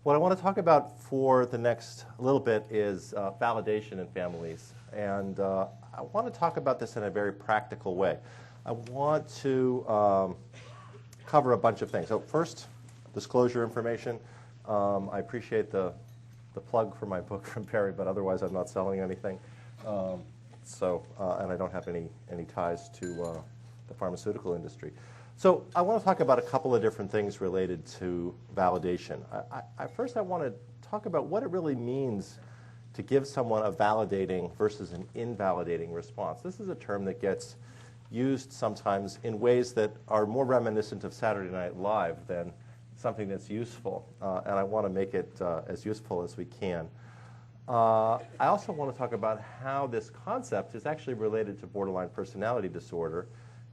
What I want to talk about for the next little bit is validation in families. And I want to talk about this in a very practical way. I want to cover a bunch of things. So first, disclosure information. I appreciate the plug for my book from Perry, but otherwise I'm not selling anything. And I don't have any ties to the pharmaceutical industry. So I want to talk about a couple of different things related to validation. First, I want to talk about what it really means to give someone a validating versus an invalidating response. This is a term that gets used sometimes in ways that are more reminiscent of Saturday Night Live than something that's useful, and I want to make it as useful as we can. I also want to talk about how this concept is actually related to borderline personality disorder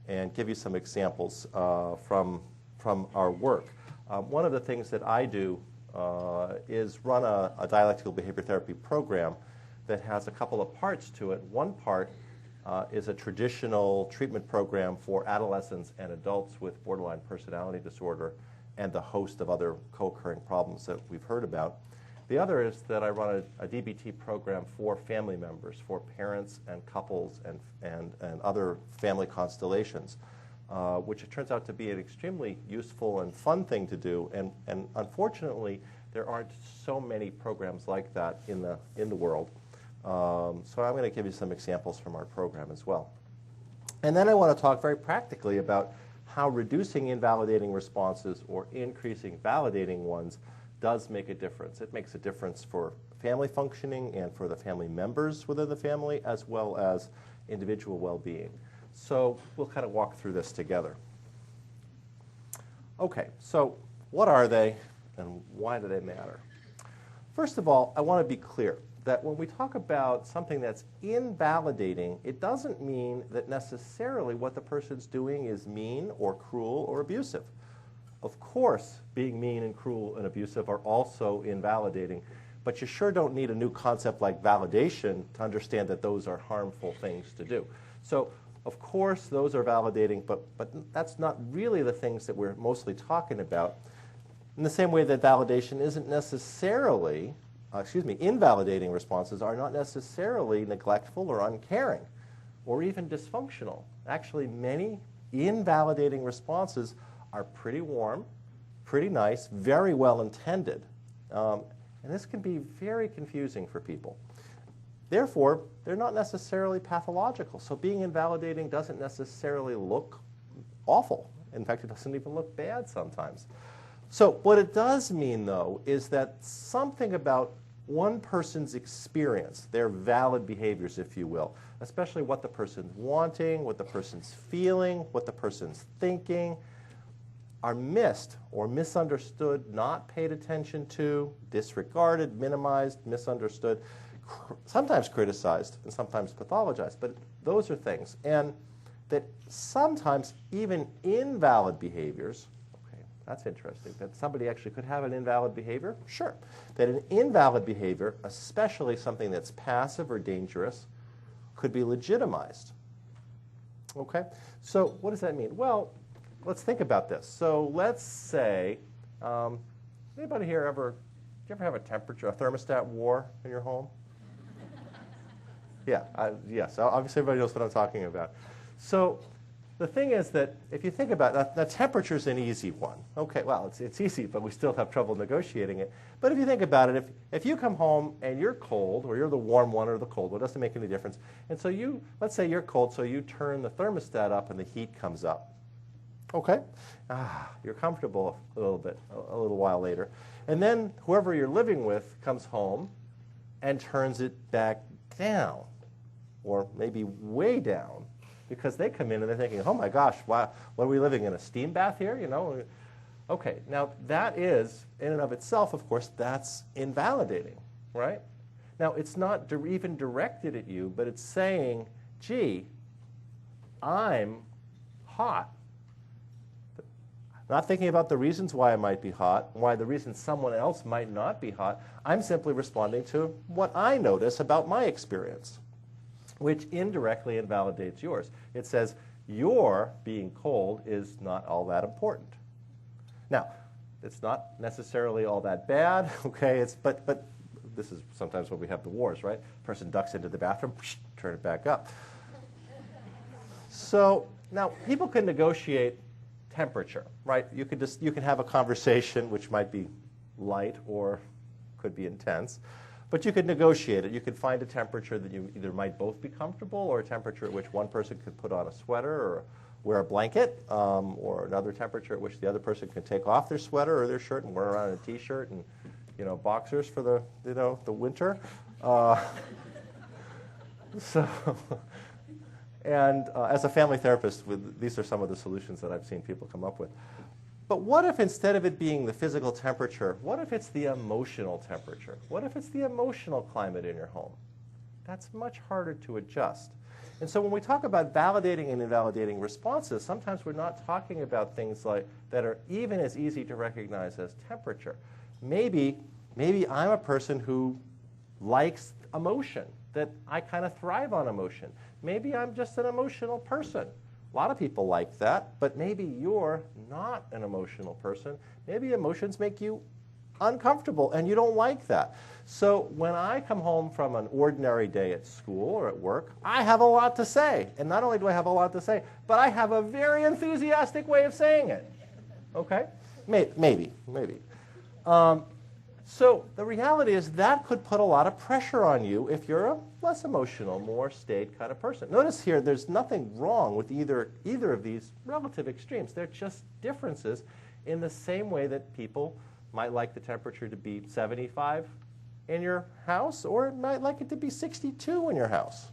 and give you some examples from our work. One of the things that I do is run a dialectical behavior therapy program that has a couple of parts to it. One part is a traditional treatment program for adolescents and adults with borderline personality disorder and the host of other co-occurring problems that we've heard about. The other is that I run a DBT program for family members, for parents and couples and other family constellations, which it turns out to be an extremely useful and fun thing to do. And unfortunately, there aren't so many programs like that in the world. So I'm going to give you some examples from our program as well. And then I want to talk very practically about how reducing invalidating responses or increasing validating ones does make a difference. It makes a difference for family functioning and for the family members within the family, as well as individual well-being. So we'll kind of walk through this together. Okay, so what are they and why do they matter? First of all, I want to be clear that when we talk about something that's invalidating, it doesn't mean that necessarily what the person's doing is mean or cruel or abusive. Of course, being mean and cruel and abusive are also invalidating, but you sure don't need a new concept like validation to understand that those are harmful things to do. So, of course, those are validating, but that's not really the things that we're mostly talking about. In the same way that validation isn't necessarily, invalidating responses are not necessarily neglectful or uncaring or even dysfunctional. Actually, many invalidating responses are pretty warm, pretty nice, very well intended. And this can be very confusing for people. Therefore, they're not necessarily pathological. So being invalidating doesn't necessarily look awful. In fact, it doesn't even look bad sometimes. So what it does mean, though, is that something about one person's experience, their valid behaviors, if you will, especially what the person's wanting, what the person's feeling, what the person's thinking, are missed or misunderstood, not paid attention to, disregarded, minimized, misunderstood, sometimes criticized, and sometimes pathologized. But those are things. And that sometimes even invalid behaviors, okay, that's interesting, that somebody actually could have an invalid behavior? Sure. That an invalid behavior, especially something that's passive or dangerous, could be legitimized. Okay? So what does that mean? Well, let's think about this. So let's say, anybody here do you ever have a thermostat war in your home? Yeah, yes, obviously everybody knows what I'm talking about. So the thing is that if you think about it, the temperature's an easy one. Okay, well, it's easy, but we still have trouble negotiating it. But if you think about it, if you come home and you're cold, or you're the warm one or the cold one, it doesn't make any difference. And so let's say you're cold, so you turn the thermostat up and the heat comes up. Okay, you're comfortable a little while later. And then whoever you're living with comes home and turns it back down, or maybe way down, because they come in and they're thinking, oh my gosh, wow, what are we living in, a steam bath here? You know? Okay, now that is, in and of itself, of course, that's invalidating, right? Now, it's not even directed at you, but it's saying, gee, I'm hot. Not thinking about the reasons why I might be hot, why the reasons someone else might not be hot. I'm simply responding to what I notice about my experience, which indirectly invalidates yours. It says, your being cold is not all that important. Now, It's not necessarily all that bad, okay? But this is sometimes when we have the wars, right? Person ducks into the bathroom, turn it back up. So now people can negotiate temperature, right? You can have a conversation which might be light or could be intense, but you could negotiate it. You could find a temperature that you either might both be comfortable, or a temperature at which one person could put on a sweater or wear a blanket, or another temperature at which the other person can take off their sweater or their shirt and wear around a t-shirt and boxers for the winter. And as a family therapist, these are some of the solutions that I've seen people come up with. But what if instead of it being the physical temperature, what if it's the emotional temperature? What if it's the emotional climate in your home? That's much harder to adjust. And so when we talk about validating and invalidating responses, sometimes we're not talking about things like that are even as easy to recognize as temperature. Maybe I'm a person who likes emotion, that I kind of thrive on emotion. Maybe I'm just an emotional person. A lot of people like that, but maybe you're not an emotional person. Maybe emotions make you uncomfortable and you don't like that. So when I come home from an ordinary day at school or at work, I have a lot to say. And not only do I have a lot to say, but I have a very enthusiastic way of saying it. Okay? Maybe. So the reality is that could put a lot of pressure on you if you're a less emotional, more staid kind of person. Notice here there's nothing wrong with either of these relative extremes. They're just differences in the same way that people might like the temperature to be 75 in your house, or might like it to be 62 in your house,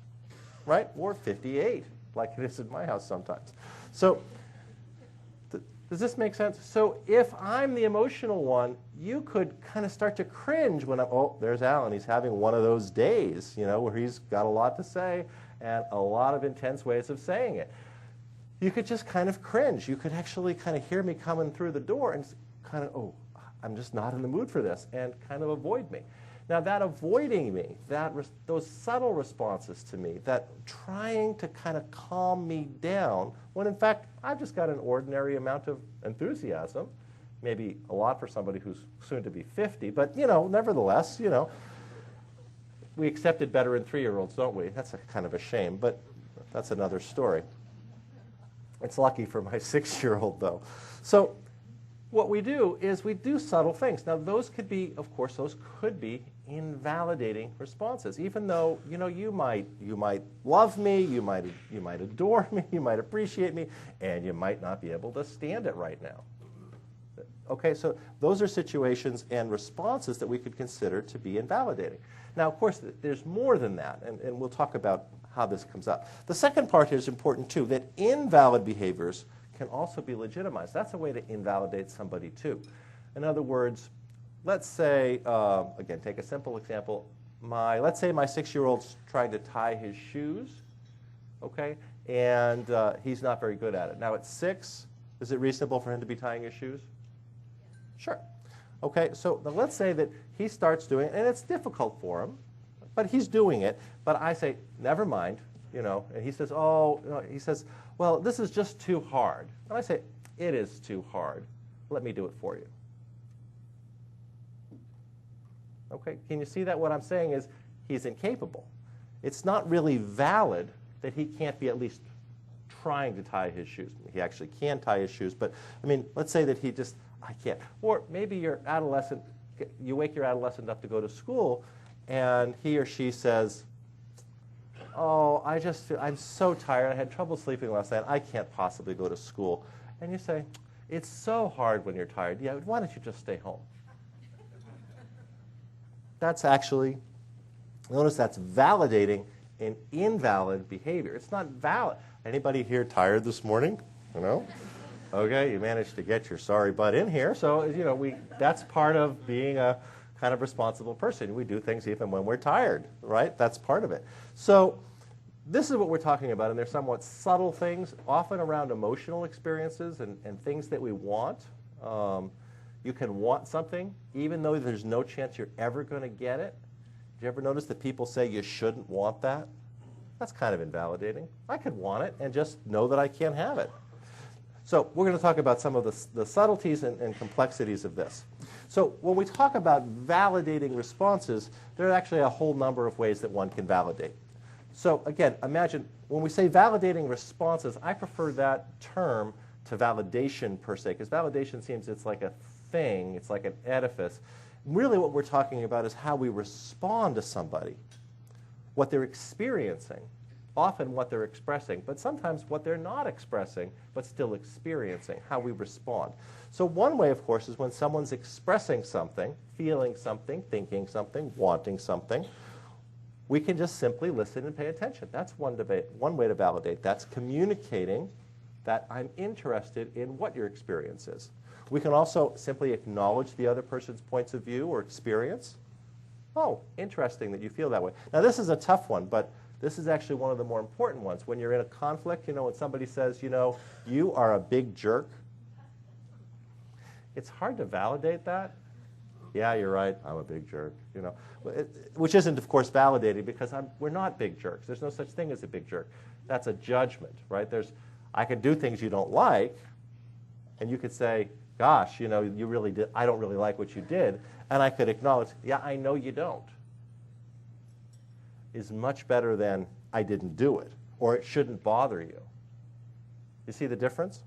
right? Or 58, like it is in my house sometimes. So does this make sense? So if I'm the emotional one, you could kind of start to cringe when there's Alan. He's having one of those days, where he's got a lot to say and a lot of intense ways of saying it. You could just kind of cringe. You could actually kind of hear me coming through the door and kind of, I'm just not in the mood for this, and kind of avoid me. Now that avoiding me, those subtle responses to me, that trying to kind of calm me down, when in fact I've just got an ordinary amount of enthusiasm, maybe a lot for somebody who's soon to be 50, but nevertheless, we accept it better in 3-year-olds, don't we? That's a kind of a shame, but that's another story. It's lucky for my 6-year-old though. So what we do is we do subtle things. Now those could be, of course, invalidating responses. Even though you might love me, you might adore me, you might appreciate me, and you might not be able to stand it right now. Okay, so those are situations and responses that we could consider to be invalidating. Now, of course, there's more than that, and we'll talk about how this comes up. The second part here is important too, that invalid behaviors can also be legitimized. That's a way to invalidate somebody too. In other words, let's say, again, take a simple example. Let's say my 6-year-old's trying to tie his shoes, okay, and he's not very good at it. Now at 6, is it reasonable for him to be tying his shoes? Sure. Okay, so now let's say that he starts doing it, and it's difficult for him, but he's doing it. But I say, never mind, and he says, well, this is just too hard. And I say, it is too hard. Let me do it for you. Okay, can you see that? What I'm saying is he's incapable. It's not really valid that he can't be at least trying to tie his shoes. He actually can tie his shoes, but let's say that I can't. Or maybe you wake your adolescent up to go to school, and he or she says, I'm so tired. I had trouble sleeping last night. I can't possibly go to school. And you say, it's so hard when you're tired. Yeah, why don't you just stay home? That's actually, notice that's validating an invalid behavior. It's not valid. Anybody here tired this morning? Okay, you managed to get your sorry butt in here. So, that's part of being a kind of responsible person. We do things even when we're tired, right? That's part of it. So this is what we're talking about, and they're somewhat subtle things, often around emotional experiences and things that we want. You can want something, even though there's no chance you're ever going to get it. Do you ever notice that people say you shouldn't want that? That's kind of invalidating. I could want it and just know that I can't have it. So we're going to talk about some of the subtleties and complexities of this. So when we talk about validating responses, there are actually a whole number of ways that one can validate. So again, imagine when we say validating responses, I prefer that term to validation per se, because validation seems it's like a thing, it's like an edifice. Really what we're talking about is how we respond to somebody, what they're experiencing, often what they're expressing, but sometimes what they're not expressing, but still experiencing, how we respond. So one way, of course, is when someone's expressing something, feeling something, thinking something, wanting something, we can just simply listen and pay attention. That's one way to validate. That's communicating that I'm interested in what your experience is. We can also simply acknowledge the other person's points of view or experience. Oh, interesting that you feel that way. Now, this is a tough one, but this is actually one of the more important ones. When you're in a conflict, when somebody says, you are a big jerk, it's hard to validate that. Yeah, you're right, I'm a big jerk, which isn't, of course, validated because we're not big jerks. There's no such thing as a big jerk. That's a judgment, right? I could do things you don't like, and you could say, gosh, you really did, I don't really like what you did, and I could acknowledge, yeah, I know you don't, is much better than I didn't do it, or it shouldn't bother you. You see the difference?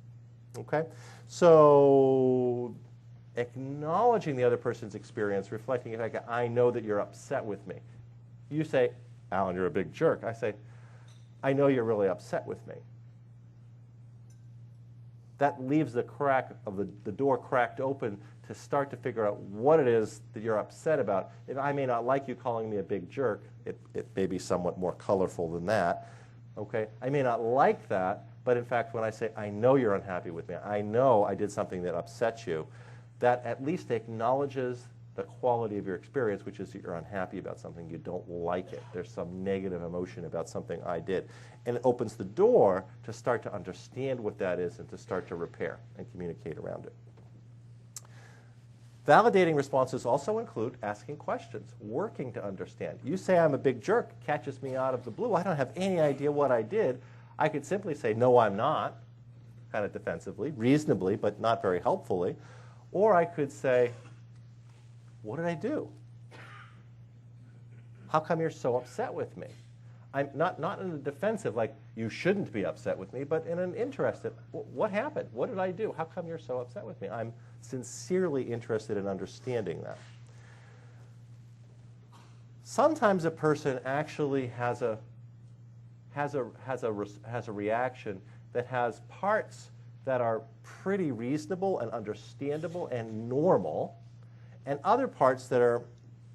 Okay? So acknowledging the other person's experience, reflecting the fact that I know that you're upset with me. You say, Alan, you're a big jerk. I say, I know you're really upset with me. That leaves the crack of the door cracked open to start to figure out what it is that you're upset about. If I may not like you calling me a big jerk, it may be somewhat more colorful than that. Okay? I may not like that, but in fact, when I say, I know you're unhappy with me, I know I did something that upset you, that at least acknowledges the quality of your experience, which is that you're unhappy about something, you don't like it. There's some negative emotion about something I did. And it opens the door to start to understand what that is and to start to repair and communicate around it. Validating responses also include asking questions, working to understand. You say I'm a big jerk, catches me out of the blue. I don't have any idea what I did. I could simply say, no, I'm not, kind of defensively, reasonably, but not very helpfully. Or I could say, what did I do? How come you're so upset with me? I'm not in a defensive, like you shouldn't be upset with me, but in an interested, what happened? What did I do? How come you're so upset with me? I'm sincerely interested in understanding that. Sometimes a person actually has a reaction that has parts that are pretty reasonable and understandable and normal, and other parts that are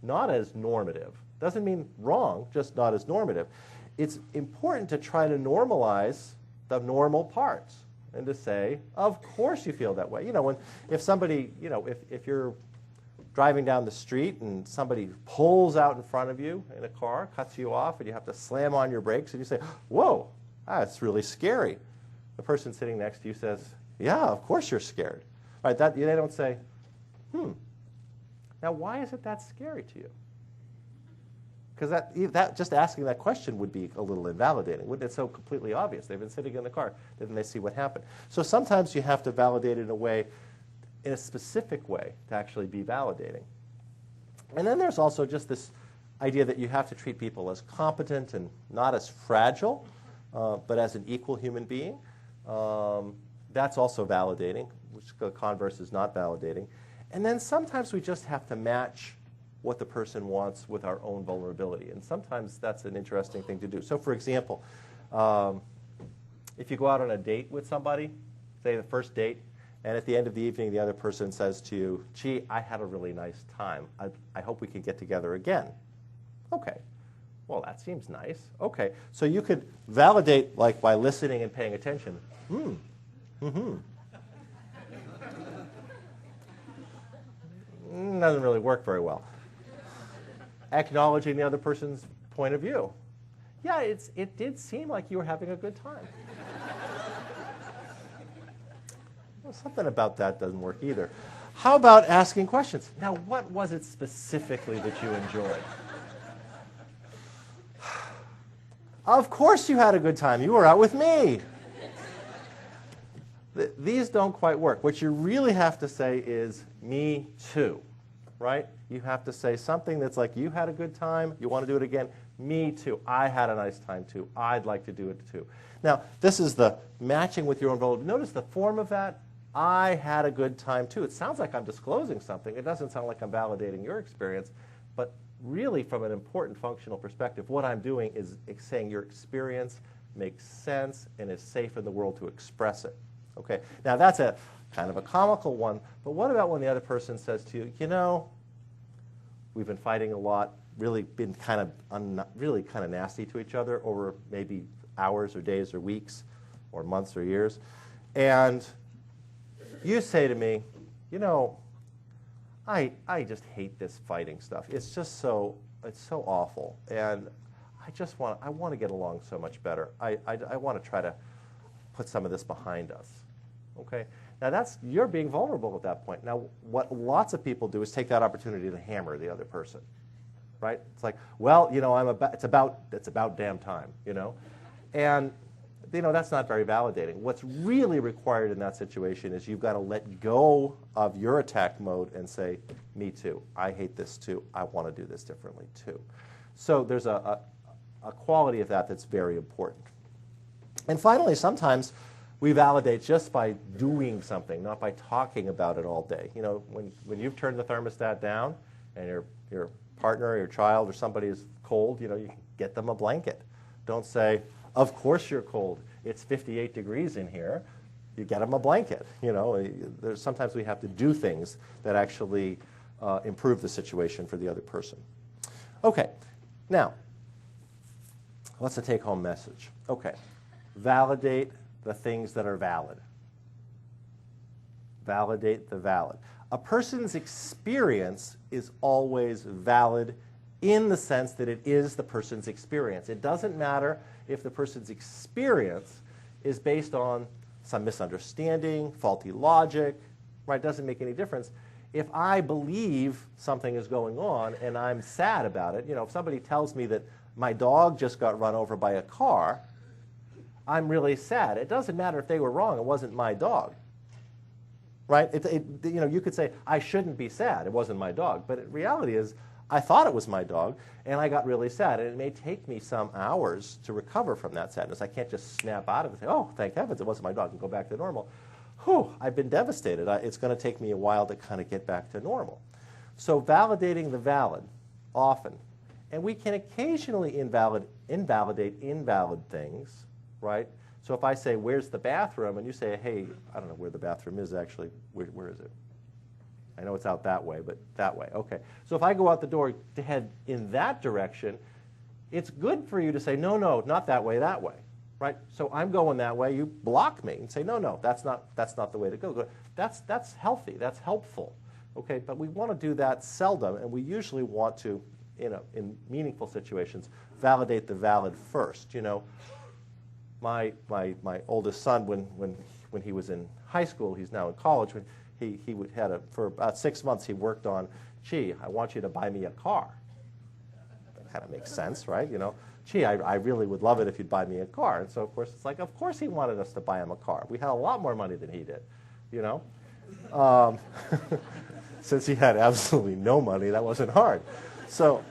not as normative. Doesn't mean wrong, just not as normative. It's important to try to normalize the normal parts and to say, of course you feel that way. If somebody, if you're driving down the street and somebody pulls out in front of you in a car, cuts you off, and you have to slam on your brakes, and you say, whoa, that's really scary. The person sitting next to you says, yeah, of course you're scared. Right? They don't say, now why is it that scary to you? Because that just asking that question would be a little invalidating. Wouldn't it? So completely obvious. They've been sitting in the car. Didn't they see what happened? So sometimes you have to validate it in a specific way to actually be validating. And then there's also just this idea that you have to treat people as competent and not as fragile, but as an equal human being. That's also validating, which the converse is not validating. And then sometimes we just have to match what the person wants with our own vulnerability. And sometimes that's an interesting thing to do. So for example, if you go out on a date with somebody, say the first date, and at the end of the evening the other person says to you, gee, I had a really nice time. I hope we can get together again. Okay. Well, that seems nice. Okay. So you could validate like by listening and paying attention. Doesn't really work very well. Acknowledging the other person's point of view. Yeah, it did seem like you were having a good time. Well, something about that doesn't work either. How about asking questions? Now, what was it specifically that you enjoyed? Of course you had a good time. You were out with me. These don't quite work. What you really have to say is, me too, right? You have to say something that's like, you had a good time, you want to do it again, me too, I had a nice time too, I'd like to do it too. Now, this is the matching with your own vulnerability. Notice the form of that, I had a good time too. It sounds like I'm disclosing something. It doesn't sound like I'm validating your experience, but really from an important functional perspective, what I'm doing is saying your experience makes sense and is safe in the world to express it. Okay, now that's a kind of a comical one, but what about when the other person says to you, you know, we've been fighting a lot, really been kind of nasty to each other over maybe hours or days or weeks or months or years, and you say to me, you know, I just hate this fighting stuff. It's just so awful, and I want to get along so much better. I want to try to put some of this behind us. Okay? Now you're being vulnerable at that point. Now what lots of people do is take that opportunity to hammer the other person. Right? It's like, well, you know, it's about damn time, you know? And you know, that's not very validating. What's really required in that situation is you've got to let go of your attack mode and say, me too. I hate this too. I want to do this differently too. So there's a quality of that that's very important. And finally, sometimes we validate just by doing something, not by talking about it all day. You know, when you've turned the thermostat down and your partner or your child or somebody is cold, you know, you can get them a blanket. Don't say, of course you're cold. It's 58 degrees in here. You get them a blanket. You know, sometimes we have to do things that actually improve the situation for the other person. Okay, now, what's the take-home message? Okay, validate the things that are valid. Validate the valid. A person's experience is always valid in the sense that it is the person's experience. It doesn't matter if the person's experience is based on some misunderstanding, faulty logic, right? It doesn't make any difference. If I believe something is going on and I'm sad about it, you know, if somebody tells me that my dog just got run over by a car, I'm really sad. It doesn't matter if they were wrong. It wasn't my dog, right? You know, you could say, I shouldn't be sad. It wasn't my dog. But the reality is, I thought it was my dog, and I got really sad. And it may take me some hours to recover from that sadness. I can't just snap out of it and say, oh, thank heavens, it wasn't my dog, and go back to normal. Whew, I've been devastated. It's going to take me a while to kind of get back to normal. So validating the valid, often. And we can occasionally invalidate invalid things, right? So if I say, where's the bathroom? And you say, hey, I don't know where the bathroom is actually. Where is it? I know it's out that way, but that way. Okay. So if I go out the door to head in that direction, it's good for you to say, no, no, not that way, right? So I'm going that way. You block me and say, no, no, that's not the way to go. That's healthy. That's helpful. Okay. But we want to do that seldom, and we usually want to, in meaningful situations, validate the valid first. You know, my oldest son, when he was in high school, he's now in college. When he for about 6 months, he worked on, gee, I want you to buy me a car. That kind of makes sense, right? You know, gee, I really would love it if you'd buy me a car. And so, of course, it's like, of course he wanted us to buy him a car. We had a lot more money than he did, you know. Since he had absolutely no money, that wasn't hard. So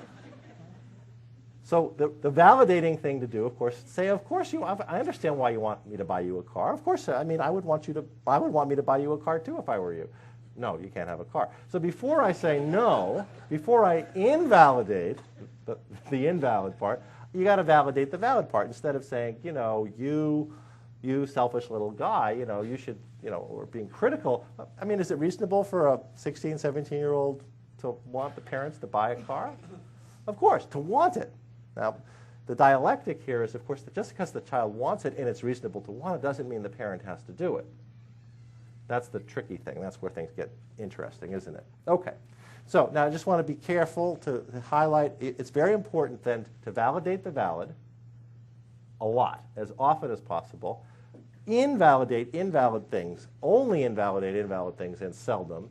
the validating thing to do, of course, say, of course I understand why you want me to buy you a car. Of course, I mean, I would want me to buy you a car too if I were you. No, you can't have a car. So before I say no, before I invalidate the invalid part, you got to validate the valid part. Instead of saying, you know, you selfish little guy, you know, you should, you know, or being critical. I mean, is it reasonable for a 16, 17-year-old to want the parents to buy a car? Of course, to want it. Now, the dialectic here is, of course, that just because the child wants it and it's reasonable to want it doesn't mean the parent has to do it. That's the tricky thing. That's where things get interesting, isn't it? Okay. So now I just want to be careful to highlight, it's very important then to validate the valid a lot, as often as possible. Invalidate invalid things, only invalidate invalid things and seldom.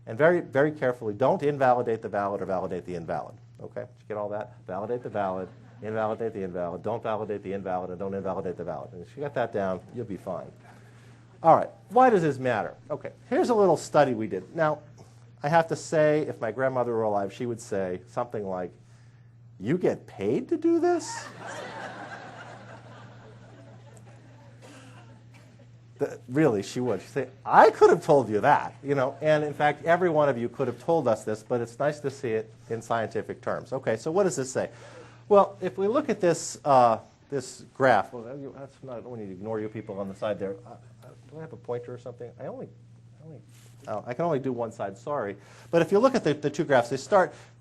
And very, very carefully, don't invalidate the valid or validate the invalid. Okay, did you get all that? Validate the valid, invalidate the invalid, don't validate the invalid, and don't invalidate the valid. And if you got that down, you'll be fine. All right, why does this matter? Okay, here's a little study we did. Now, I have to say, if my grandmother were alive, she would say something like, "You get paid to do this?" Really, she would. She'd say, "I could have told you that," you know. And in fact, every one of you could have told us this, but it's nice to see it in scientific terms. Okay, so what does this say? Well, if we look at this this graph, well, that's not, I don't want to ignore you people on the side there. Do I have a pointer or something? I can only do one side. Sorry, but if you look at the two graphs,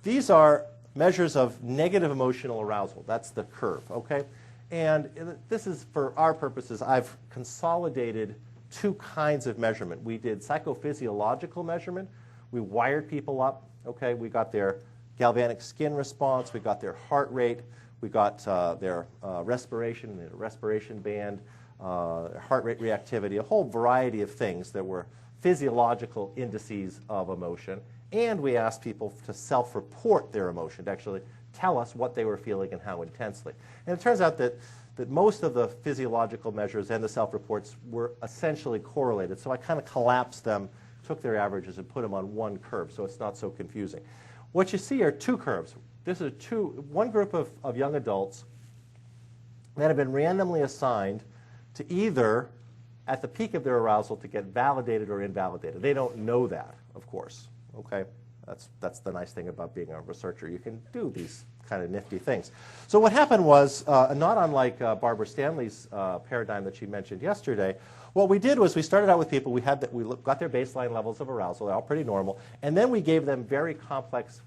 these are measures of negative emotional arousal. That's the curve. Okay. And this is, for our purposes, I've consolidated two kinds of measurement. We did psychophysiological measurement. We wired people up. Okay, we got their galvanic skin response. We got their heart rate. We got their respiration, their respiration band, heart rate reactivity, a whole variety of things that were physiological indices of emotion. And we asked people to self-report their emotion, to actually tell us what they were feeling and how intensely. And it turns out that most of the physiological measures and the self-reports were essentially correlated. So I kind of collapsed them, took their averages, and put them on one curve so it's not so confusing. What you see are two curves. This is one group of young adults that have been randomly assigned to either, at the peak of their arousal, to get validated or invalidated. They don't know that, of course. Okay? That's the nice thing about being a researcher. You can do these kind of nifty things. So what happened was, not unlike Barbara Stanley's paradigm that she mentioned yesterday, what we did was we started out with people, we got their baseline levels of arousal, they're all pretty normal, and then we gave them very complex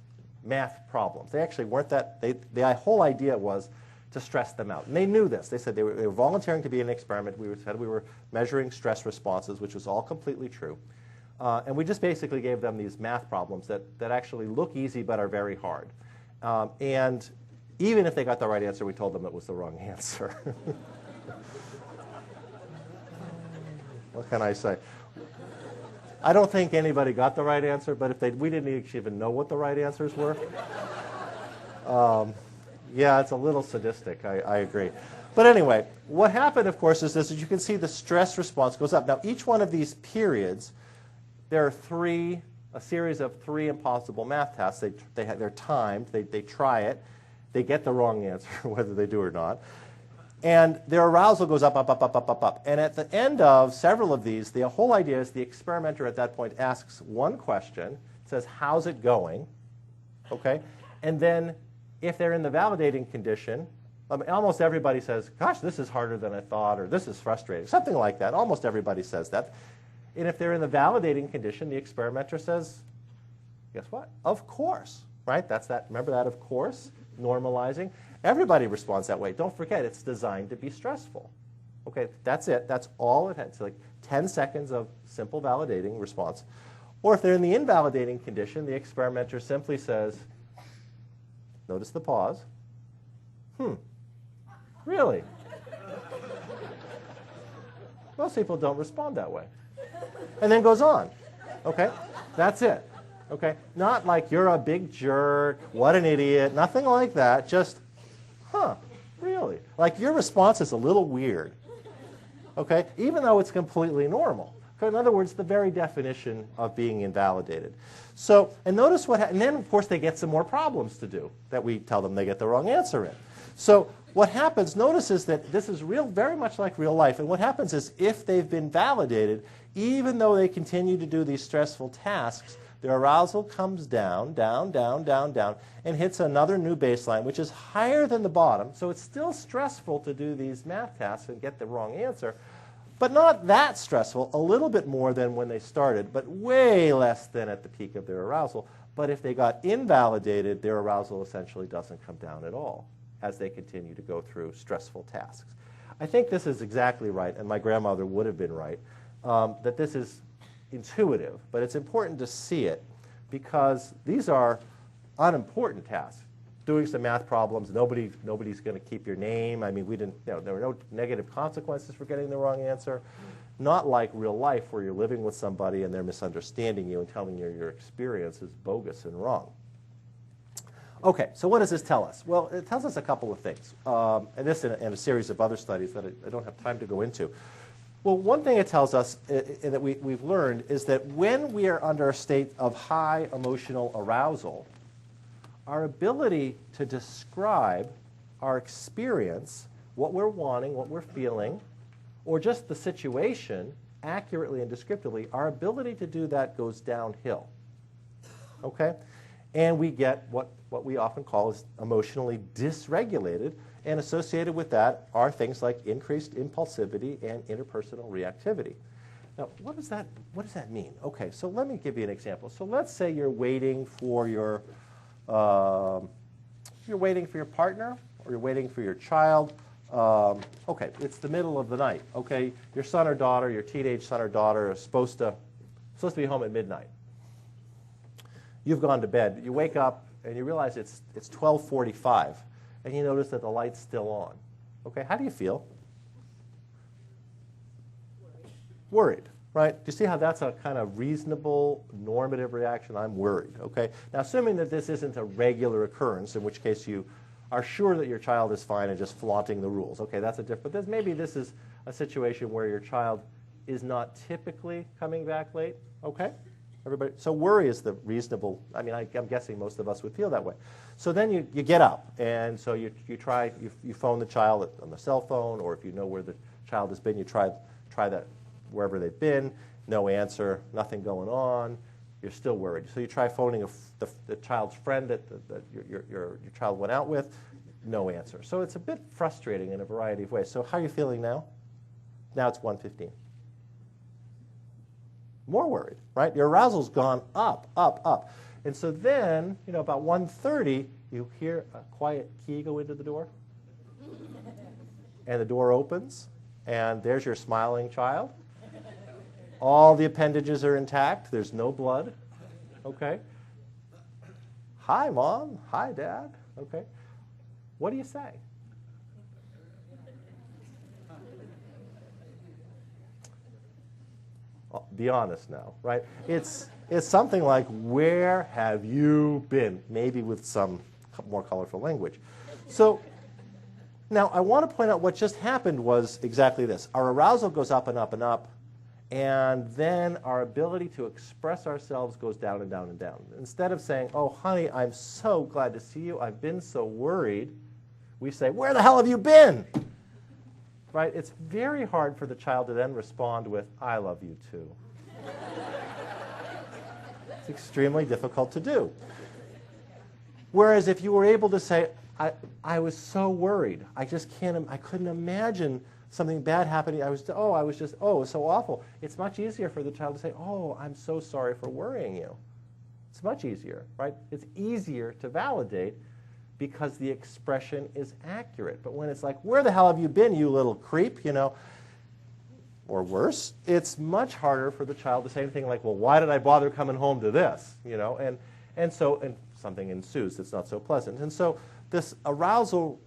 math problems. They actually weren't the whole idea was to stress them out. And they knew this. They said they were volunteering to be an experiment. We said we were measuring stress responses, which was all completely true. And we just basically gave them these math problems that actually look easy but are very hard. And even if they got the right answer, we told them it was the wrong answer. What can I say? I don't think anybody got the right answer, but we didn't even know what the right answers were. Yeah, it's a little sadistic, I agree. But anyway, what happened, of course, is this. As you can see, the stress response goes up. Now, each one of these periods, there are a series of 3 impossible math tests. They're timed. They try it. They get the wrong answer, whether they do or not. And their arousal goes up, up, up, up, up, up, up. And at the end of several of these, the whole idea is the experimenter at that point asks one question, says, "How's it going?" Okay? And then if they're in the validating condition, almost everybody says, "Gosh, this is harder than I thought," or "This is frustrating." Something like that. Almost everybody says that. And if they're in the validating condition, the experimenter says, "Guess what? Of course." Right? That's that. Remember that, of course? Normalizing. Everybody responds that way. Don't forget, it's designed to be stressful. Okay, that's it. That's all it has. It's like 10 seconds of simple validating response. Or if they're in the invalidating condition, the experimenter simply says, notice the pause. Really? Most people don't respond that way. And then goes on. Okay? That's it. Okay? Not like you're a big jerk, what an idiot, nothing like that. Just, really? Like your response is a little weird. Okay? Even though it's completely normal. In other words, the very definition of being invalidated. So, and notice and then of course they get some more problems to do that we tell them they get the wrong answer in. So what happens, notice is that this is very much like real life. And what happens is if they've been validated, even though they continue to do these stressful tasks, their arousal comes down, down, down, down, down, and hits another new baseline, which is higher than the bottom. So it's still stressful to do these math tasks and get the wrong answer, but not that stressful, a little bit more than when they started, but way less than at the peak of their arousal. But if they got invalidated, their arousal essentially doesn't come down at all as they continue to go through stressful tasks. I think this is exactly right, and my grandmother would have been right, that this is intuitive, but it's important to see it because these are unimportant tasks. Doing some math problems, nobody's going to keep your name. I mean, there were no negative consequences for getting the wrong answer. Not like real life where you're living with somebody and they're misunderstanding you and telling you your experience is bogus and wrong. Okay, so what does this tell us? Well, it tells us a couple of things, and this and a series of other studies that I don't have time to go into. Well, one thing it tells us that we've learned is that when we are under a state of high emotional arousal, our ability to describe our experience, what we're wanting, what we're feeling, or just the situation accurately and descriptively, our ability to do that goes downhill. Okay? And we get what we often call is emotionally dysregulated, and associated with that are things like increased impulsivity and interpersonal reactivity. Now, what does that mean? Okay, so let me give you an example. So let's say you're waiting for your partner, or you're waiting for your child. Okay, it's the middle of the night. Okay, your son or daughter, your teenage son or daughter is supposed to be home at midnight. You've gone to bed. You wake up and you realize it's 12:45, and you notice that the light's still on. Okay, how do you feel? Worried, right? Do you see how that's a kind of reasonable, normative reaction? I'm worried, okay? Now, assuming that this isn't a regular occurrence, in which case you are sure that your child is fine and just flaunting the rules. Okay, that's a different, but maybe this is a situation where your child is not typically coming back late, okay? Everybody, so worry is the reasonable, I mean, I'm guessing most of us would feel that way. So then you get up, and so you phone the child on the cell phone, or if you know where the child has been, you try that wherever they've been, no answer, nothing going on, you're still worried. So you try phoning the child's friend that your child went out with, no answer. So it's a bit frustrating in a variety of ways. So how are you feeling now? Now it's 1:15. More worried, right? Your arousal's gone up, up, up. And so then, about 1:30, you hear a quiet key go into the door. And the door opens, and there's your smiling child. All the appendages are intact. There's no blood. Okay? Hi, Mom. Hi, Dad. Okay? What do you say? Be honest now, right? It's something like, where have you been? Maybe with some more colorful language. So now I want to point out what just happened was exactly this. Our arousal goes up and up and up, and then our ability to express ourselves goes down and down and down. Instead of saying, oh, honey, I'm so glad to see you. I've been so worried. We say, where the hell have you been? Right? It's very hard for the child to then respond with, I love you too. It's extremely difficult to do. Whereas if you were able to say, I was so worried. I couldn't imagine something bad happening. It was so awful. It's much easier for the child to say, oh, I'm so sorry for worrying you. It's much easier, right? It's easier to validate because the expression is accurate. But when it's like, where the hell have you been, you little creep, or worse, it's much harder for the child to say anything like, well, why did I bother coming home to this, and something ensues that's not so pleasant. And so this arousal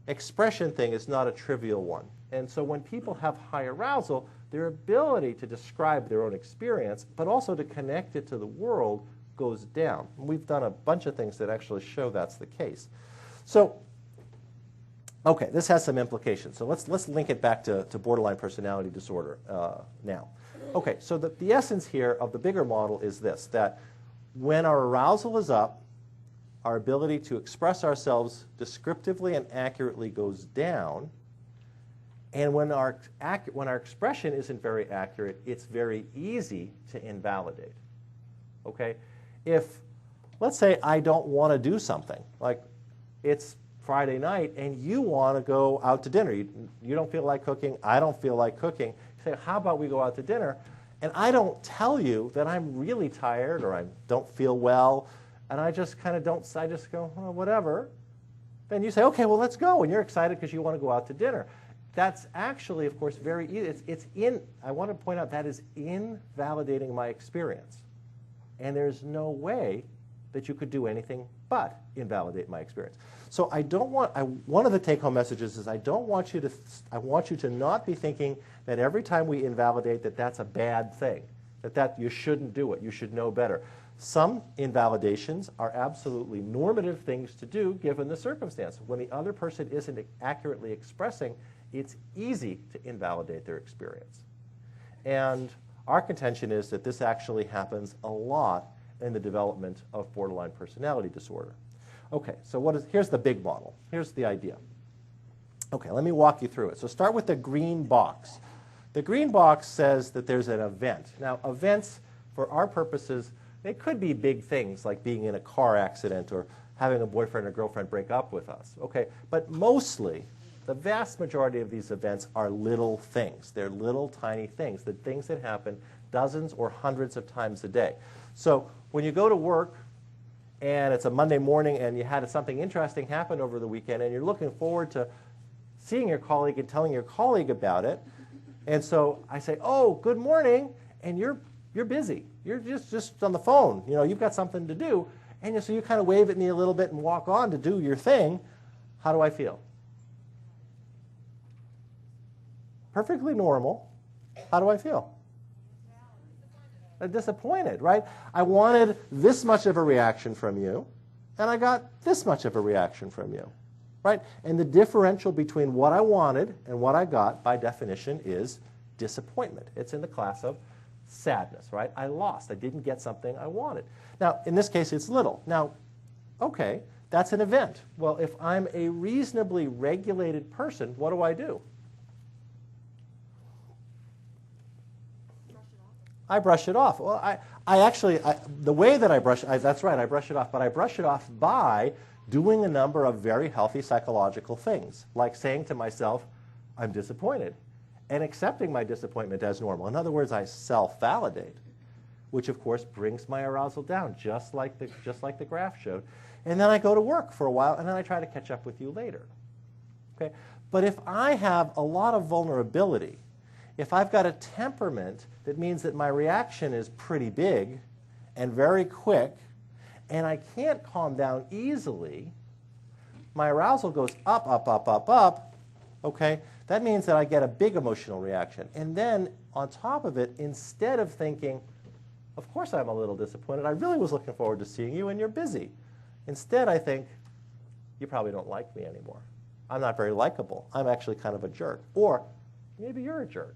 expression thing is not a trivial one. And so when people have high arousal, their ability to describe their own experience, but also to connect it to the world, goes down. And we've done a bunch of things that actually show that's the case. So, okay, this has some implications. So let's link it back to borderline personality disorder now. Okay, so the essence here of the bigger model is this, that when our arousal is up, our ability to express ourselves descriptively and accurately goes down. And when our expression isn't very accurate, it's very easy to invalidate. Okay? If, let's say I don't want to do something, like it's Friday night and you want to go out to dinner. You don't feel like cooking, I don't feel like cooking. You say, how about we go out to dinner? And I don't tell you that I'm really tired or I don't feel well, and I just kind of I just go, oh, whatever. Then you say, okay, well, let's go. And you're excited because you want to go out to dinner. That's actually, of course, very easy. I want to point out that is invalidating my experience. And there's no way that you could do anything but invalidate my experience. So one of the take-home messages is I want you to not be thinking that every time we invalidate that's a bad thing, that you shouldn't do it, you should know better. Some invalidations are absolutely normative things to do given the circumstance. When the other person isn't accurately expressing, it's easy to invalidate their experience. And our contention is that this actually happens a lot in the development of borderline personality disorder. Okay, so here's the big model. Here's the idea. Okay, let me walk you through it. So start with the green box. The green box says that there's an event. Now, events, for our purposes, they could be big things like being in a car accident or having a boyfriend or girlfriend break up with us. Okay, but mostly, the vast majority of these events are little things. They're little tiny things, the things that happen dozens or hundreds of times a day. So when you go to work and it's a Monday morning and you had something interesting happen over the weekend and you're looking forward to seeing your colleague and telling your colleague about it, and so I say, oh, good morning, and you're busy. You're just on the phone. You know, you've got something to do, and so you kind of wave at me a little bit and walk on to do your thing. How do I feel? Perfectly normal. How do I feel? Disappointed, right? I wanted this much of a reaction from you, and I got this much of a reaction from you, right? And the differential between what I wanted and what I got, by definition, is disappointment. It's in the class of sadness, right? I lost. I didn't get something I wanted. Now, in this case, it's little. Now, okay, that's an event. Well, if I'm a reasonably regulated person, what do I do? I brush it off. Well, the way that I brush, that's right, I brush it off, but I brush it off by doing a number of very healthy psychological things, like saying to myself, I'm disappointed, and accepting my disappointment as normal. In other words, I self-validate, which of course brings my arousal down, just like the graph showed. And then I go to work for a while, and then I try to catch up with you later. Okay? But if I have a lot of vulnerability, if I've got a temperament that means that my reaction is pretty big and very quick, and I can't calm down easily, my arousal goes up, up, up, up, up, okay? That means that I get a big emotional reaction. And then, on top of it, instead of thinking, of course I'm a little disappointed, I really was looking forward to seeing you and you're busy. Instead, I think, you probably don't like me anymore. I'm not very likable. I'm actually kind of a jerk. Or, maybe you're a jerk.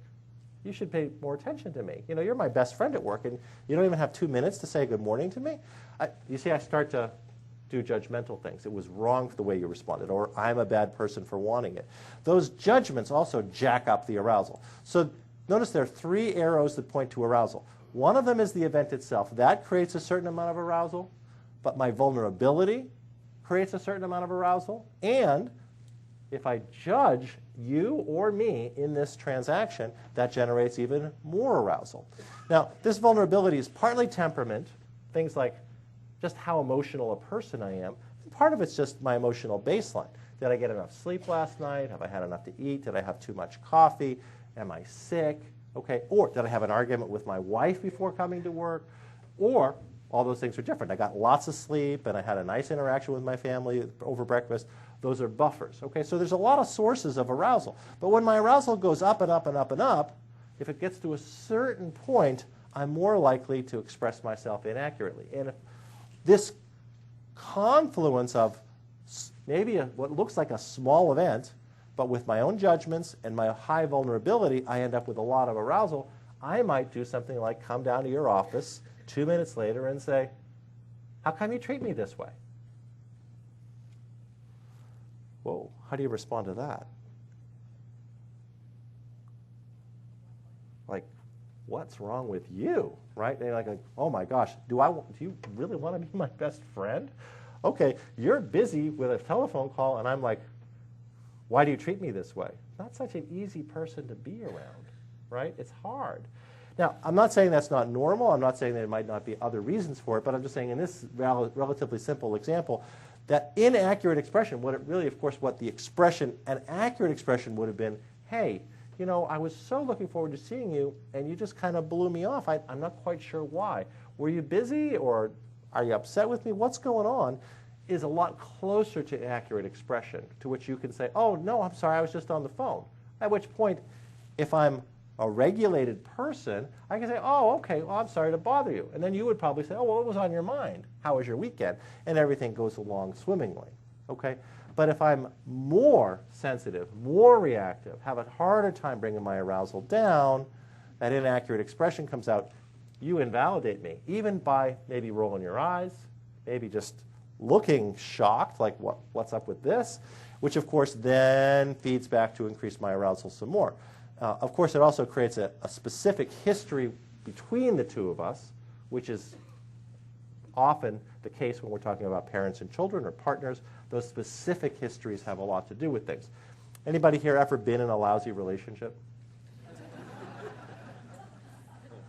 You should pay more attention to me. You know, you're my best friend at work, and you don't even have 2 minutes to say good morning to me. You see, I start to do judgmental things. It was wrong for the way you responded, or I'm a bad person for wanting it. Those judgments also jack up the arousal. So notice there are 3 arrows that point to arousal. One of them is the event itself. That creates a certain amount of arousal, but my vulnerability creates a certain amount of arousal, and if I judge you or me in this transaction, that generates even more arousal. Now, this vulnerability is partly temperament, things like just how emotional a person I am. Part of it's just my emotional baseline. Did I get enough sleep last night? Have I had enough to eat? Did I have too much coffee? Am I sick? Okay. Or did I have an argument with my wife before coming to work? Or all those things are different. I got lots of sleep, and I had a nice interaction with my family over breakfast. Those are buffers. Okay, so there's a lot of sources of arousal. But when my arousal goes up and up and up and up, if it gets to a certain point, I'm more likely to express myself inaccurately. And if this confluence of maybe what looks like a small event, but with my own judgments and my high vulnerability, I end up with a lot of arousal, I might do something like come down to your office 2 minutes later and say, how come you treat me this way? Whoa, how do you respond to that? Like, what's wrong with you, right? And you're like, oh my gosh, do you really want to be my best friend? Okay, you're busy with a telephone call, and I'm like, why do you treat me this way? Not such an easy person to be around, right? It's hard. Now, I'm not saying that's not normal. I'm not saying there might not be other reasons for it, but I'm just saying in this relatively simple example, that inaccurate expression, what the expression, an accurate expression would have been, hey, you know, I was so looking forward to seeing you, and you just kind of blew me off. I'm not quite sure why. Were you busy, or are you upset with me? What's going on? Is a lot closer to accurate expression, to which you can say, oh, no, I'm sorry, I was just on the phone. At which point, if I'm a regulated person, I can say, oh, okay, well, I'm sorry to bother you. And then you would probably say, oh, well, what was on your mind? How was your weekend? And everything goes along swimmingly, okay? But if I'm more sensitive, more reactive, have a harder time bringing my arousal down, that inaccurate expression comes out, you invalidate me, even by maybe rolling your eyes, maybe just looking shocked, like what's up with this, which of course then feeds back to increase my arousal some more. Of course, it also creates a specific history between the two of us, which is often the case when we're talking about parents and children or partners. Those specific histories have a lot to do with things. Anybody here ever been in a lousy relationship?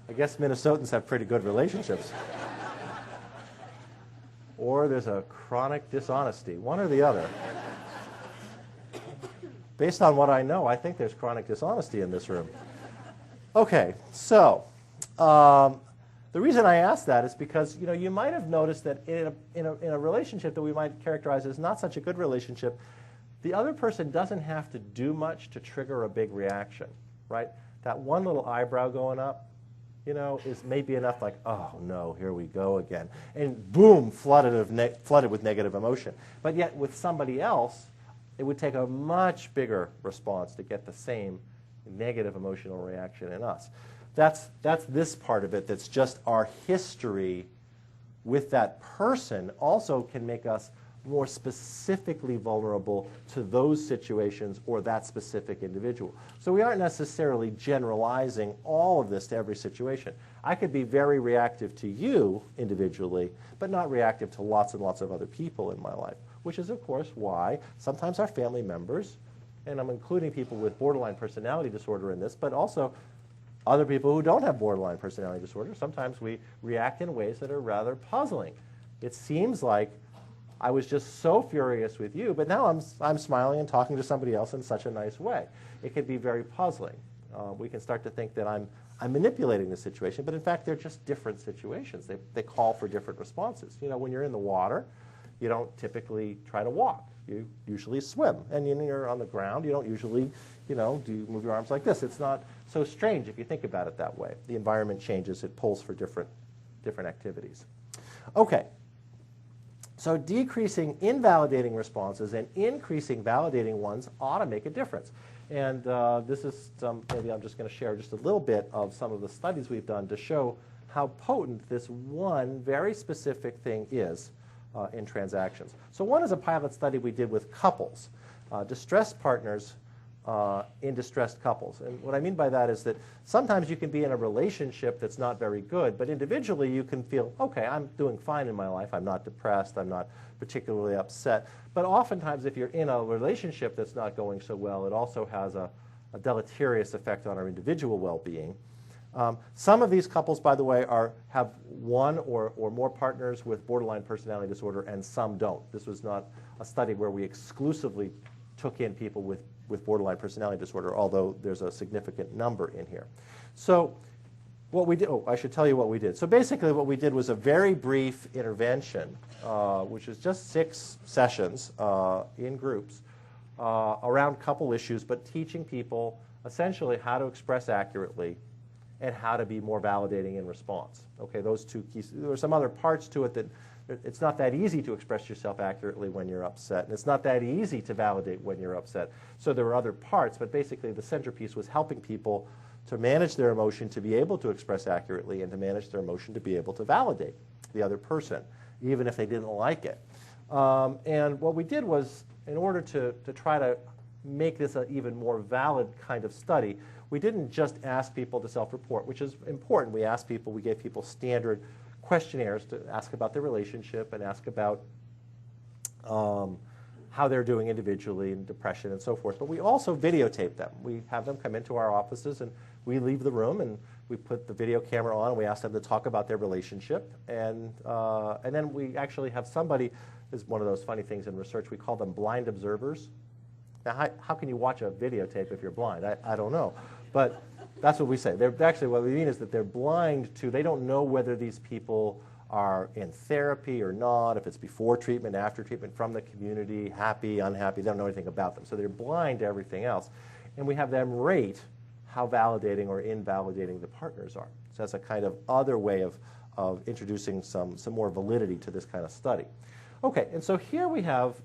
I guess Minnesotans have pretty good relationships. Or there's a chronic dishonesty, one or the other. Based on what I know, I think there's chronic dishonesty in this room. Okay, so the reason I ask that is because you might have noticed that in a relationship that we might characterize as not such a good relationship, the other person doesn't have to do much to trigger a big reaction, right? That one little eyebrow going up, is maybe enough, like, oh no, here we go again, and boom, flooded with negative emotion. But yet with somebody else, it would take a much bigger response to get the same negative emotional reaction in us. That's this part of it that's just our history with that person also can make us more specifically vulnerable to those situations or that specific individual. So we aren't necessarily generalizing all of this to every situation. I could be very reactive to you individually, but not reactive to lots and lots of other people in my life, which is, of course, why sometimes our family members, and I'm including people with borderline personality disorder in this, but also other people who don't have borderline personality disorder, sometimes we react in ways that are rather puzzling. It seems like I was just so furious with you, but now I'm smiling and talking to somebody else in such a nice way. It can be very puzzling. We can start to think that I'm manipulating the situation, but in fact they're just different situations. They call for different responses. When you're in the water, you don't typically try to walk. You usually swim. And when you're on the ground, you don't usually, do you move your arms like this. It's not so strange if you think about it that way. The environment changes. It pulls for different activities. Okay. So decreasing invalidating responses and increasing validating ones ought to make a difference. And this is maybe I'm just going to share just a little bit of some of the studies we've done to show how potent this one very specific thing is in transactions. So one is a pilot study we did with couples, distressed partners in distressed couples. And what I mean by that is that sometimes you can be in a relationship that's not very good, but individually you can feel, okay, I'm doing fine in my life. I'm not depressed. I'm not particularly upset. But oftentimes if you're in a relationship that's not going so well, it also has a deleterious effect on our individual well-being. Some of these couples, by the way, have one or more partners with borderline personality disorder, and some don't. This was not a study where we exclusively took in people with borderline personality disorder, although there's a significant number in here. So what we did, I should tell you what we did. So basically what we did was a very brief intervention, which is just 6 sessions in groups around couple issues, but teaching people essentially how to express accurately and how to be more validating in response. Okay, those two keys. There are some other parts to it that it's not that easy to express yourself accurately when you're upset, and it's not that easy to validate when you're upset. So there were other parts, but basically the centerpiece was helping people to manage their emotion, to be able to express accurately, and to manage their emotion to be able to validate the other person, even if they didn't like it. And what we did was, in order to try to make this an even more valid kind of study, we didn't just ask people to self-report, which is important. We gave people standard questionnaires to ask about their relationship and ask about how they're doing individually in depression and so forth. But we also videotape them. We have them come into our offices, and we leave the room, and we put the video camera on, and we ask them to talk about their relationship. And then we actually have somebody, this is one of those funny things in research, we call them blind observers. Now, how can you watch a videotape if you're blind? I don't know. But that's what we say. Actually, what we mean is that they're blind to, they don't know whether these people are in therapy or not, if it's before treatment, after treatment, from the community, happy, unhappy. They don't know anything about them. So they're blind to everything else. And we have them rate how validating or invalidating the partners are. So that's a kind of other way of introducing some more validity to this kind of study. Okay, and so here we have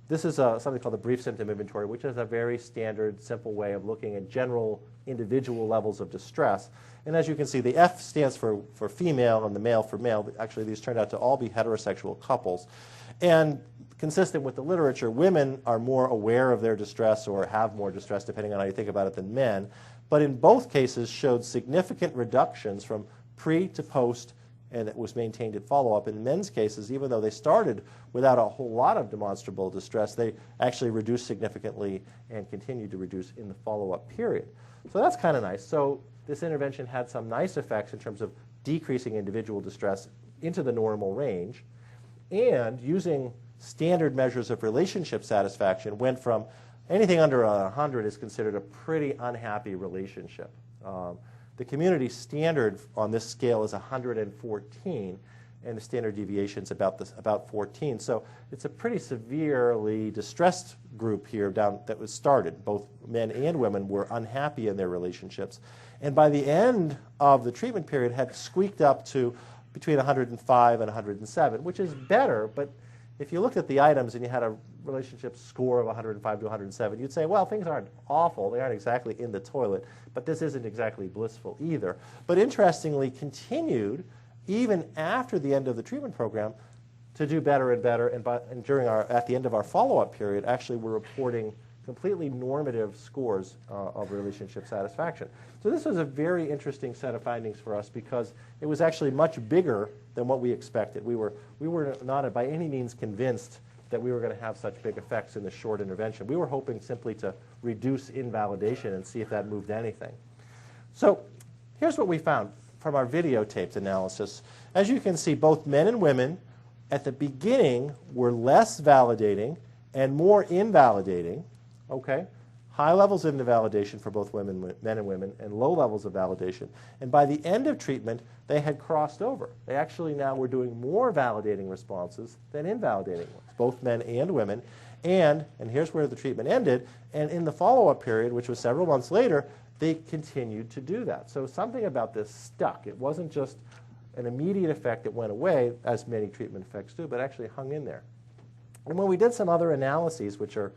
this is something called the brief symptom inventory, which is a very standard, simple way of looking at general individual levels of distress. And as you can see, the F stands for female and the male for male. Actually, these turned out to all be heterosexual couples. And consistent with the literature, women are more aware of their distress or have more distress, depending on how you think about it, than men. But in both cases showed significant reductions from pre to post, and it was maintained at follow-up. In men's cases, even though they started without a whole lot of demonstrable distress, they actually reduced significantly and continued to reduce in the follow-up period. So that's kind of nice. So this intervention had some nice effects in terms of decreasing individual distress into the normal range, and using standard measures of relationship satisfaction went from anything under 100 is considered a pretty unhappy relationship. The community standard on this scale is 114, and the standard deviation is about 14. So it's a pretty severely distressed group here that was started. Both men and women were unhappy in their relationships. And by the end of the treatment period had squeaked up to between 105 and 107, which is better, but if you looked at the items and you had a relationship score of 105 to 107, you'd say, well, things aren't awful. They aren't exactly in the toilet, but this isn't exactly blissful either. But interestingly, continued, even after the end of the treatment program, to do better and better. And at the end of our follow-up period, actually we're reporting completely normative scores of relationship satisfaction. So this was a very interesting set of findings for us because it was actually much bigger than what we expected. We were not by any means convinced that we were going to have such big effects in this short intervention. We were hoping simply to reduce invalidation and see if that moved anything. So here's what we found from our videotaped analysis. As you can see, both men and women at the beginning were less validating and more invalidating. Okay, high levels of invalidation for both men and women, and low levels of validation. And by the end of treatment, they had crossed over. They actually now were doing more validating responses than invalidating ones, both men and women. And here's where the treatment ended, and in the follow-up period, which was several months later, they continued to do that. So something about this stuck. It wasn't just an immediate effect that went away, as many treatment effects do, but actually hung in there. And when we did some other analyses, which are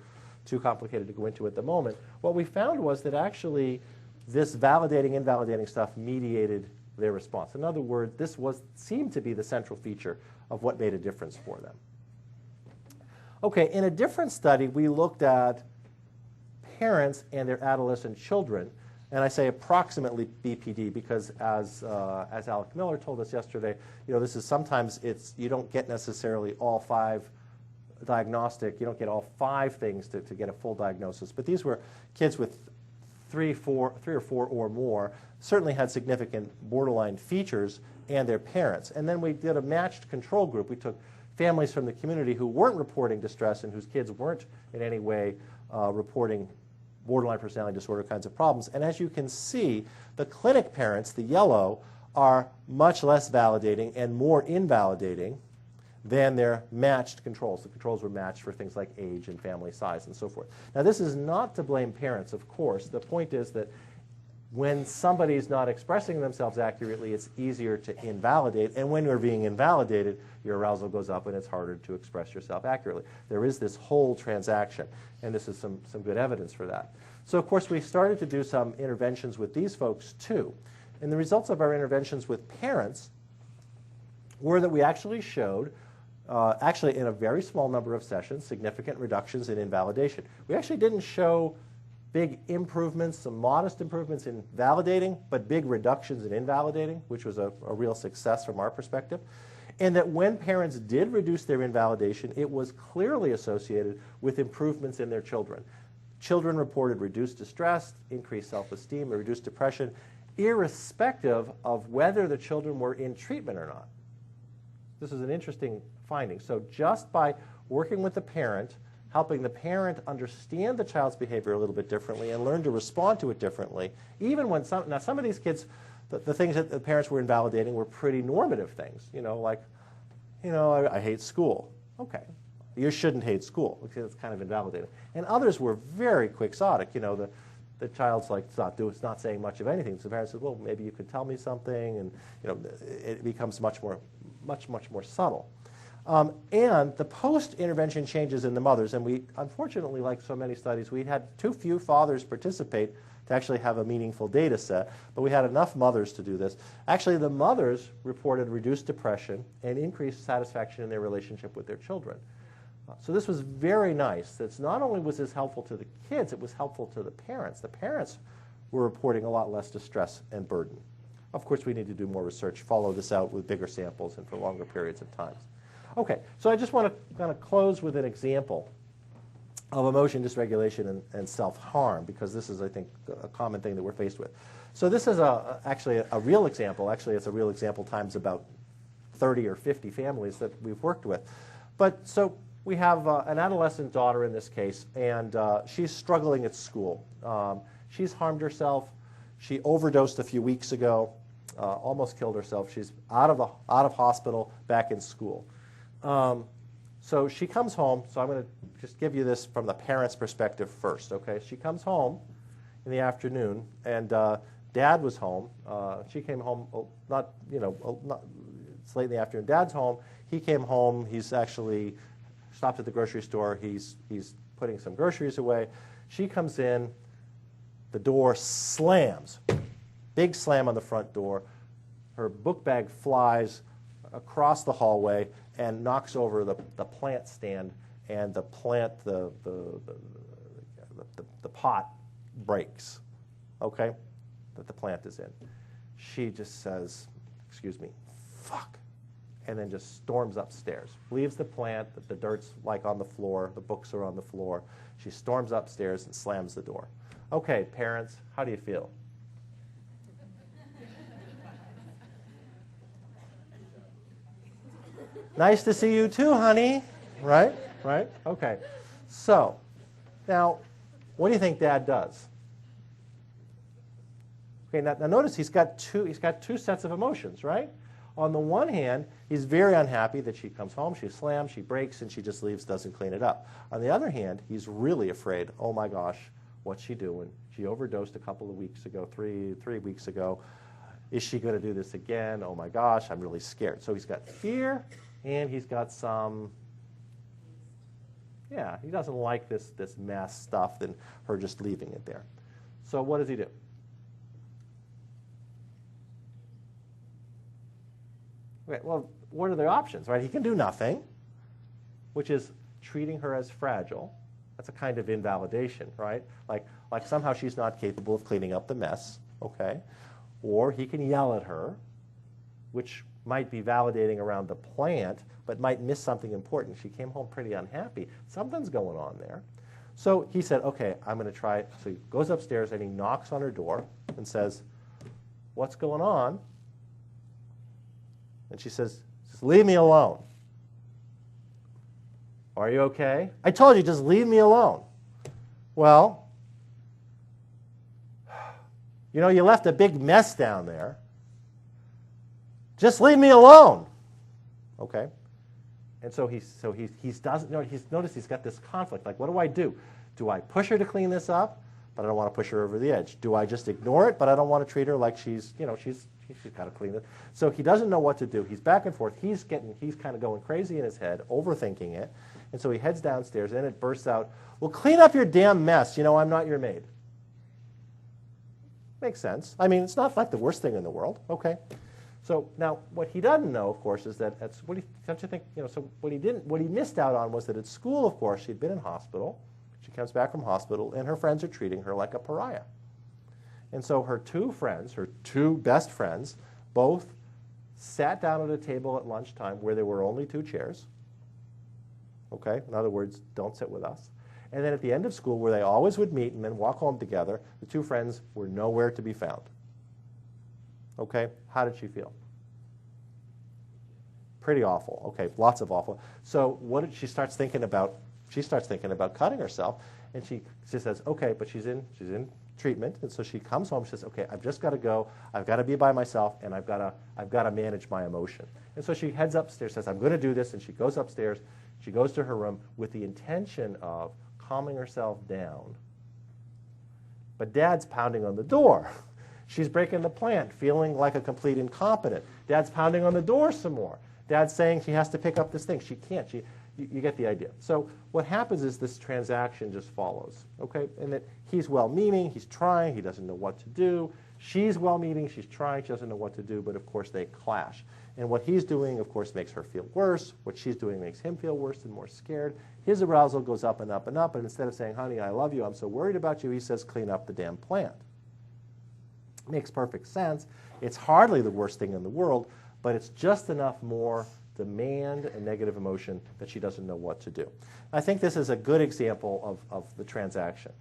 too complicated to go into at the moment, what we found was that actually this validating, invalidating stuff mediated their response. In other words, this seemed to be the central feature of what made a difference for them. Okay, in a different study, we looked at parents and their adolescent children, and I say approximately BPD because as Alec Miller told us yesterday, this is sometimes you don't get necessarily all five diagnostic, you don't get all five things to get a full diagnosis. But these were kids with three or four or more, certainly had significant borderline features, and their parents. And then we did a matched control group. We took families from the community who weren't reporting distress and whose kids weren't in any way reporting borderline personality disorder kinds of problems. And as you can see, the clinic parents, the yellow, are much less validating and more invalidating than their matched controls. The controls were matched for things like age and family size and so forth. Now, this is not to blame parents, of course. The point is that when somebody is not expressing themselves accurately, it's easier to invalidate. And when you're being invalidated, your arousal goes up and it's harder to express yourself accurately. There is this whole transaction, and this is some good evidence for that. So, of course, we started to do some interventions with these folks, too. And the results of our interventions with parents were that we actually showed actually in a very small number of sessions, significant reductions in invalidation. We actually didn't show big improvements, some modest improvements in validating, but big reductions in invalidating, which was a real success from our perspective. And that when parents did reduce their invalidation, it was clearly associated with improvements in their children. Children reported reduced distress, increased self-esteem, or reduced depression, irrespective of whether the children were in treatment or not. This is an interesting finding. So just by working with the parent, helping the parent understand the child's behavior a little bit differently and learn to respond to it differently, even when some of these kids, the things that the parents were invalidating were pretty normative things, I hate school. Okay, you shouldn't hate school, because it's kind of invalidating. And others were very quixotic. The child's like not saying much of anything. So the parent says, well, maybe you could tell me something, and it becomes much more subtle. And the post-intervention changes in the mothers, and we, unfortunately, like so many studies, we had too few fathers participate to actually have a meaningful data set, but we had enough mothers to do this. Actually, the mothers reported reduced depression and increased satisfaction in their relationship with their children. So this was very nice. It's not only was this helpful to the kids, it was helpful to the parents. The parents were reporting a lot less distress and burden. Of course, we need to do more research, follow this out with bigger samples and for longer periods of time. Okay, so I just want to kind of close with an example of emotion dysregulation and self-harm, because this is, I think, a common thing that we're faced with. So this is actually a real example. Actually, it's a real example times about 30 or 50 families that we've worked with. But so we have an adolescent daughter in this case, and she's struggling at school. She's harmed herself. She overdosed a few weeks ago, almost killed herself. She's out of hospital, back in school. So she comes home. So I'm going to just give you this from the parent's perspective first. Okay, she comes home in the afternoon, and Dad was home. She came home it's late in the afternoon. Dad's home. He came home. He's actually stopped at the grocery store. He's putting some groceries away. She comes in. The door slams. Big slam on the front door. Her book bag flies across the hallway and knocks over the plant stand, and the pot breaks, okay, that the plant is in. She just says, excuse me, fuck, and then just storms upstairs. Leaves the plant, the dirt's like on the floor, the books are on the floor. She storms upstairs and slams the door. Okay, parents, how do you feel? Nice to see you too, honey. Right? Right? Okay. So, now, what do you think Dad does? Okay, now notice he's got two sets of emotions, right? On the one hand, he's very unhappy that she comes home, she slams, she breaks, and she just leaves, doesn't clean it up. On the other hand, he's really afraid, oh my gosh, what's she doing? She overdosed a couple of weeks ago, three weeks ago. Is she going to do this again? Oh my gosh, I'm really scared. So he's got fear, and he's got some, yeah, he doesn't like this mess stuff and her just leaving it there. So what does he do? Okay, well, what are the options, right? He can do nothing, which is treating her as fragile. That's a kind of invalidation, right? Like somehow she's not capable of cleaning up the mess, okay? Or he can yell at her, which might be validating around the plant, but might miss something important. She came home pretty unhappy. Something's going on there. So he said, okay, I'm going to try it. So he goes upstairs and he knocks on her door and says, what's going on? And she says, just leave me alone. Are you okay? I told you, just leave me alone. Well, you know, you left a big mess down there. Just leave me alone. Okay? And so he's noticed he's got this conflict. Like, what do I do? Do I push her to clean this up, but I don't want to push her over the edge? Do I just ignore it, but I don't want to treat her like she's got to clean it? So he doesn't know what to do. He's back and forth. He's kind of going crazy in his head, overthinking it. And so he heads downstairs, and it bursts out, well, clean up your damn mess. You know, I'm not your maid. Makes sense. I mean, it's not like the worst thing in the world. Okay. So now, what he doesn't know, of course, is that don't you think, you know? So what he missed out on was that at school, of course, she'd been in hospital. She comes back from hospital, and her friends are treating her like a pariah. And so her two best friends, both sat down at a table at lunchtime where there were only two chairs. Okay, in other words, don't sit with us. And then at the end of school, where they always would meet and then walk home together, the two friends were nowhere to be found. Okay, how did she feel? Pretty awful. Okay, lots of awful. So what did she starts thinking about? She starts thinking about cutting herself, and she says, okay, but she's in treatment, and so she comes home. She says, okay, I've just got to go. I've got to be by myself, and I've got to manage my emotion. And so she heads upstairs, says, I'm going to do this, and she goes upstairs. She goes to her room with the intention of calming herself down. But Dad's pounding on the door. She's breaking the plant, feeling like a complete incompetent. Dad's pounding on the door some more. Dad's saying she has to pick up this thing. She can't. you get the idea. So what happens is this transaction just follows, okay? And that he's well-meaning, he's trying, he doesn't know what to do. She's well-meaning, she's trying, she doesn't know what to do, but of course they clash. And what he's doing, of course, makes her feel worse. What she's doing makes him feel worse and more scared. His arousal goes up and up and up, and instead of saying, honey, I love you, I'm so worried about you, he says, clean up the damn plant. Makes perfect sense. It's hardly the worst thing in the world, but it's just enough more demand and negative emotion that she doesn't know what to do. I think this is a good example of the transaction.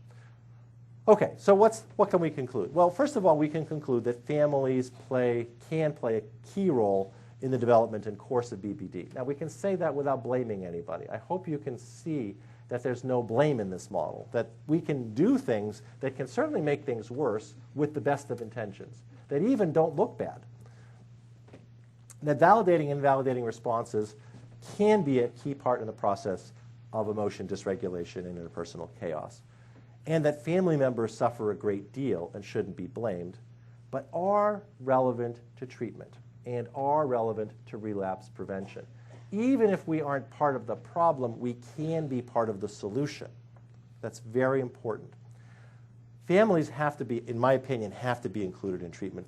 Okay, so what can we conclude? Well, first of all, we can conclude that families can play a key role in the development and course of BPD. Now, we can say that without blaming anybody. I hope you can see that there's no blame in this model, that we can do things that can certainly make things worse with the best of intentions, that even don't look bad. That validating and invalidating responses can be a key part in the process of emotion dysregulation and interpersonal chaos, and that family members suffer a great deal and shouldn't be blamed, but are relevant to treatment and are relevant to relapse prevention. Even if we aren't part of the problem, we can be part of the solution. That's very important. Families have to be, in my opinion, have to be included in treatment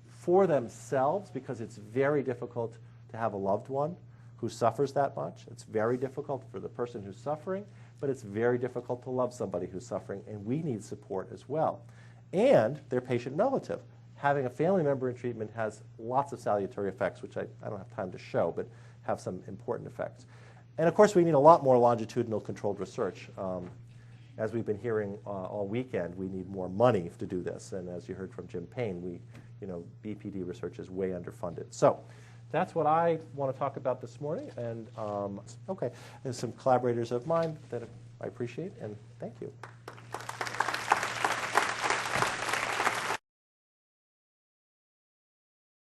for themselves, because it's very difficult to have a loved one who suffers that much. It's very difficult for the person who's suffering, but it's very difficult to love somebody who's suffering, and we need support as well. And their patient relative. Having a family member in treatment has lots of salutary effects, which I don't have time to show, but have some important effects. And of course, we need a lot more longitudinal controlled research. As we've been hearing all weekend, we need more money to do this. And as you heard from Jim Payne, BPD research is way underfunded. So that's what I want to talk about this morning. And okay, there's some collaborators of mine that I appreciate, and thank you.